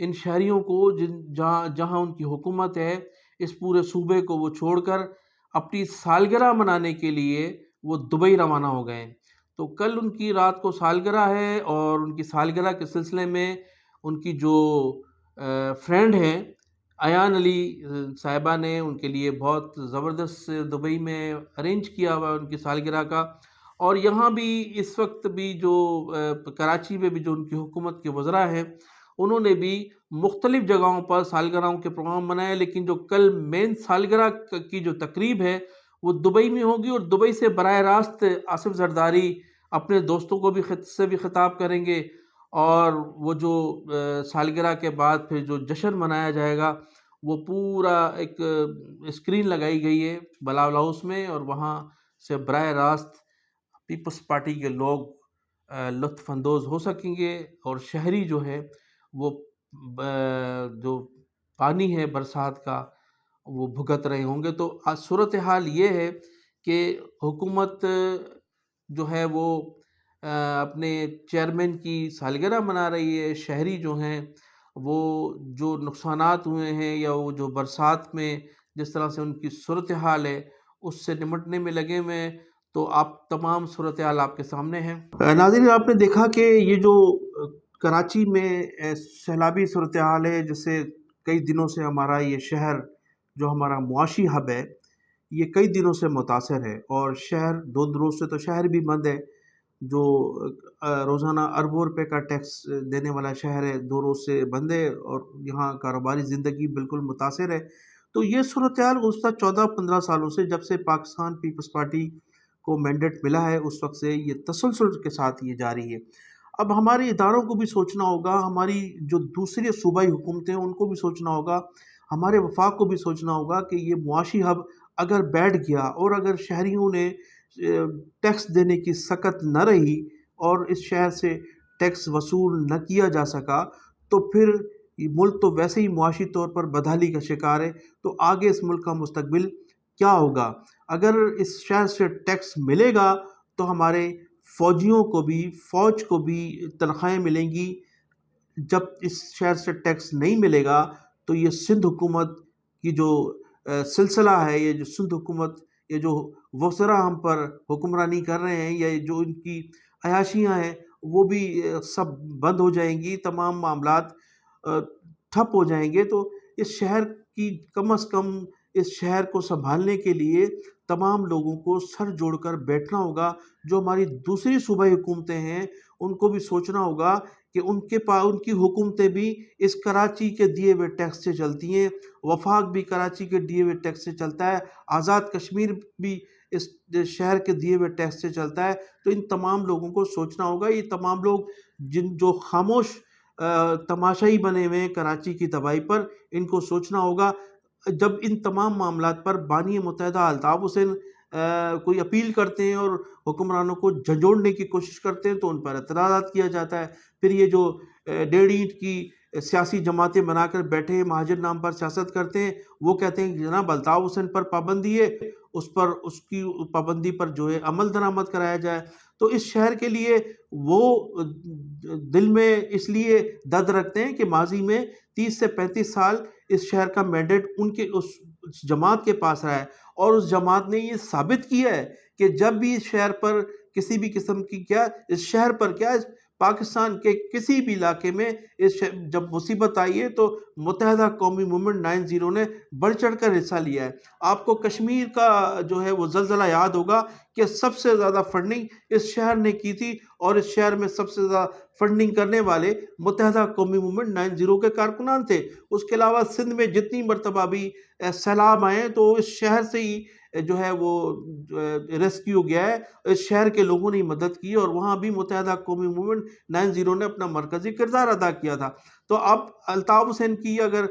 ان شہریوں کو جہاں جہاں ان کی حکومت ہے، اس پورے صوبے کو وہ چھوڑ کر اپنی سالگرہ منانے کے لیے وہ دبئی روانہ ہو گئے ہیں۔ تو کل ان کی رات کو سالگرہ ہے، اور ان کی سالگرہ کے سلسلے میں ان کی جو فرینڈ ہیں ایان علی صاحبہ نے ان کے لیے بہت زبردست دبئی میں ارینج کیا ہوا ان کی سالگرہ کا۔ اور یہاں بھی اس وقت بھی جو کراچی میں بھی جو ان کی حکومت کے وزراء ہیں، انہوں نے بھی مختلف جگہوں پر سالگرہوں کے پروگرام بنائے، لیکن جو کل مین سالگرہ کی جو تقریب ہے وہ دبئی میں ہوگی، اور دبئی سے براہ راست آصف زرداری اپنے دوستوں کو بھی سے بھی خطاب کریں گے، اور وہ جو سالگرہ کے بعد پھر جو جشن منایا جائے گا وہ پورا ایک اسکرین لگائی گئی ہے بلاول ہاؤس میں، اور وہاں سے براہ راست پیپلز پارٹی کے لوگ لطف اندوز ہو سکیں گے، اور شہری جو ہے وہ جو پانی ہے برسات کا وہ بھگت رہے ہوں گے۔ تو صورتحال یہ ہے کہ حکومت جو ہے وہ اپنے چیئرمین کی سالگرہ منا رہی ہے، شہری جو ہیں وہ جو نقصانات ہوئے ہیں یا وہ جو برسات میں جس طرح سے ان کی صورتحال ہے اس سے نمٹنے میں لگے ہوئے ہیں۔ تو آپ تمام صورتحال آپ کے سامنے ہیں۔ ناظرین، آپ نے دیکھا کہ یہ جو کراچی میں سیلابی صورتحال ہے، جس سے کئی دنوں سے ہمارا یہ شہر جو ہمارا معاشی ہب ہے یہ کئی دنوں سے متاثر ہے، اور شہر 2 روز سے تو شہر بھی بند ہے، جو روزانہ اربوں روپے کا ٹیکس دینے والا شہر ہے 2 روز سے بند ہے، اور یہاں کاروباری زندگی بالکل متاثر ہے۔ تو یہ صورتحال گزشتہ 14-15 سالوں سے، جب سے پاکستان پیپلز پارٹی کو مینڈیٹ ملا ہے، اس وقت سے یہ تسلسل کے ساتھ یہ جاری ہے۔ اب ہمارے اداروں کو بھی سوچنا ہوگا، ہماری جو دوسری صوبائی حکومتیں ہیں ان کو بھی سوچنا ہوگا، ہمارے وفاق کو بھی سوچنا ہوگا کہ یہ معاشی ہب اگر بیٹھ گیا، اور اگر شہریوں نے ٹیکس دینے کی سکت نہ رہی اور اس شہر سے ٹیکس وصول نہ کیا جا سکا، تو پھر ملک تو ویسے ہی معاشی طور پر بدحالی کا شکار ہے۔ تو آگے اس ملک کا مستقبل کیا ہوگا؟ اگر اس شہر سے ٹیکس ملے گا تو ہمارے فوجیوں کو بھی، فوج کو بھی تنخواہیں ملیں گی۔ جب اس شہر سے ٹیکس نہیں ملے گا تو یہ سندھ حکومت کی جو سلسلہ ہے، یہ جو سندھ حکومت، یہ جو وزراء ہم پر حکمرانی کر رہے ہیں، یا جو ان کی عیاشیاں ہیں، وہ بھی سب بند ہو جائیں گی، تمام معاملات ٹھپ ہو جائیں گے۔ تو اس شہر کی کم از کم اس شہر کو سنبھالنے کے لیے تمام لوگوں کو سر جوڑ کر بیٹھنا ہوگا۔ جو ہماری دوسری صوبائی حکومتیں ہیں ان کو بھی سوچنا ہوگا کہ ان کی حکومتیں بھی اس کراچی کے دیے ہوئے ٹیکس سے چلتی ہیں، وفاق بھی کراچی کے دیے ہوئے ٹیکس سے چلتا ہے، آزاد کشمیر بھی اس شہر کے دیے ہوئے ٹیکس سے چلتا ہے۔ تو ان تمام لوگوں کو سوچنا ہوگا، یہ تمام لوگ جو خاموش تماشائی بنے ہوئے ہیں کراچی کی تباہی پر، ان کو سوچنا ہوگا۔ جب ان تمام معاملات پر بانی متحدہ الطاف حسین کوئی اپیل کرتے ہیں اور حکمرانوں کو جھنجھوڑنے کی کوشش کرتے ہیں تو ان پر اعتراضات کیا جاتا ہے۔ پھر یہ جو 1.5 اینٹ کی سیاسی جماعتیں بنا کر بیٹھے ہیں، مہاجر نام پر سیاست کرتے ہیں، وہ کہتے ہیں کہ جناب الطاف حسین پر پابندی ہے، اس کی پابندی پر جو ہے عمل درآمد کرایا جائے۔ تو اس شہر کے لیے وہ دل میں اس لیے درد رکھتے ہیں کہ ماضی میں 30 سے 35 سال اس شہر کا مینڈیٹ ان کے اس جماعت کے پاس رہا ہے، اور اس جماعت نے یہ ثابت کیا ہے کہ جب بھی اس شہر پر کسی بھی قسم کی اس شہر پر اس پاکستان کے کسی بھی علاقے میں جب مصیبت آئی ہے تو متحدہ قومی موومنٹ 90 نے بڑھ چڑھ کر حصہ لیا ہے۔ آپ کو کشمیر کا جو ہے وہ زلزلہ یاد ہوگا کہ سب سے زیادہ فنڈنگ اس شہر نے کی تھی، اور اس شہر میں سب سے زیادہ فنڈنگ کرنے والے متحدہ قومی موومنٹ 90 کے کارکنان تھے۔ اس کے علاوہ سندھ میں جتنی مرتبہ بھی سیلاب آئے تو اس شہر سے ہی جو ہے وہ ریسکیو گیا ہے، اس شہر کے لوگوں نے مدد کی، اور وہاں بھی متحدہ قومی موومنٹ 90 نے اپنا مرکزی کردار ادا کیا تھا۔ تو اب الطاف حسین کی اگر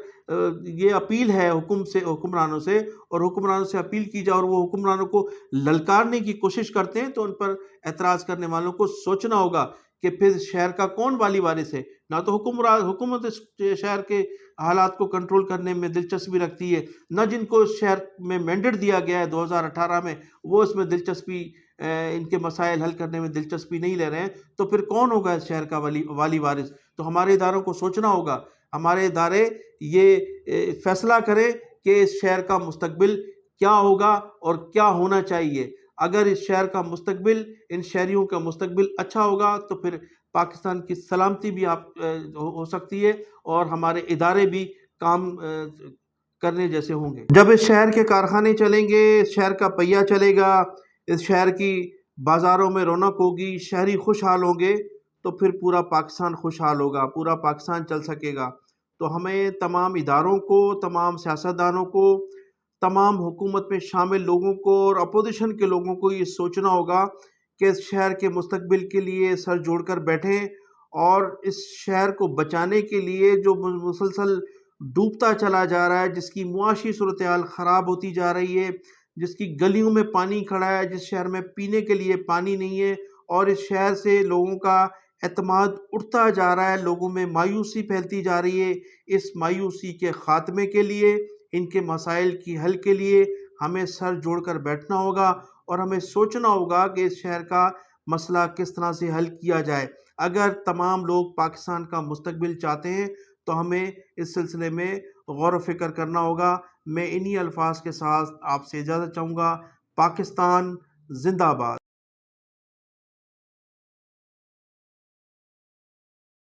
یہ اپیل ہے حکمرانوں سے، اور حکمرانوں سے اپیل کی جائے اور وہ حکمرانوں کو للکارنے کی کوشش کرتے ہیں، تو ان پر اعتراض کرنے والوں کو سوچنا ہوگا کہ پھر شہر کا کون والی وارث ہے؟ نہ تو حکومت اس شہر کے حالات کو کنٹرول کرنے میں دلچسپی رکھتی ہے، نہ جن کو اس شہر میں مینڈیٹ دیا گیا ہے 2018 میں وہ اس میں دلچسپی، ان کے مسائل حل کرنے میں دلچسپی نہیں لے رہے ہیں۔ تو پھر کون ہوگا اس شہر کا والی وارث؟ تو ہمارے اداروں کو سوچنا ہوگا ہمارے ادارے یہ فیصلہ کریں کہ اس شہر کا مستقبل کیا ہوگا اور کیا ہونا چاہیے۔ اگر اس شہر کا مستقبل، ان شہریوں کا مستقبل اچھا ہوگا تو پھر پاکستان کی سلامتی بھی ہو سکتی ہے اور ہمارے ادارے بھی کام کرنے جیسے ہوں گے۔ جب اس شہر کے کارخانے چلیں گے، اس شہر کا پہیہ چلے گا، اس شہر کی بازاروں میں رونق ہوگی، شہری خوشحال ہوں گے، تو پھر پورا پاکستان خوشحال ہوگا، پورا پاکستان چل سکے گا۔ تو ہمیں تمام اداروں کو، تمام سیاستدانوں کو، تمام حکومت میں شامل لوگوں کو اور اپوزیشن کے لوگوں کو یہ سوچنا ہوگا کہ اس شہر کے مستقبل کے لیے سر جوڑ کر بیٹھیں اور اس شہر کو بچانے کے لیے جو مسلسل ڈوبتا چلا جا رہا ہے، جس کی معاشی صورتحال خراب ہوتی جا رہی ہے، جس کی گلیوں میں پانی کھڑا ہے، جس شہر میں پینے کے لیے پانی نہیں ہے، اور اس شہر سے لوگوں کا اعتماد اٹھتا جا رہا ہے، لوگوں میں مایوسی پھیلتی جا رہی ہے۔ اس مایوسی کے خاتمے کے لیے، ان کے مسائل کی حل کے لیے ہمیں سر جوڑ کر بیٹھنا ہوگا اور ہمیں سوچنا ہوگا کہ اس شہر کا مسئلہ کس طرح سے حل کیا جائے۔ اگر تمام لوگ پاکستان کا مستقبل چاہتے ہیں تو ہمیں اس سلسلے میں غور و فکر کرنا ہوگا۔ میں انہی الفاظ کے ساتھ آپ سے اجازت چاہوں گا۔ پاکستان زندہ باد۔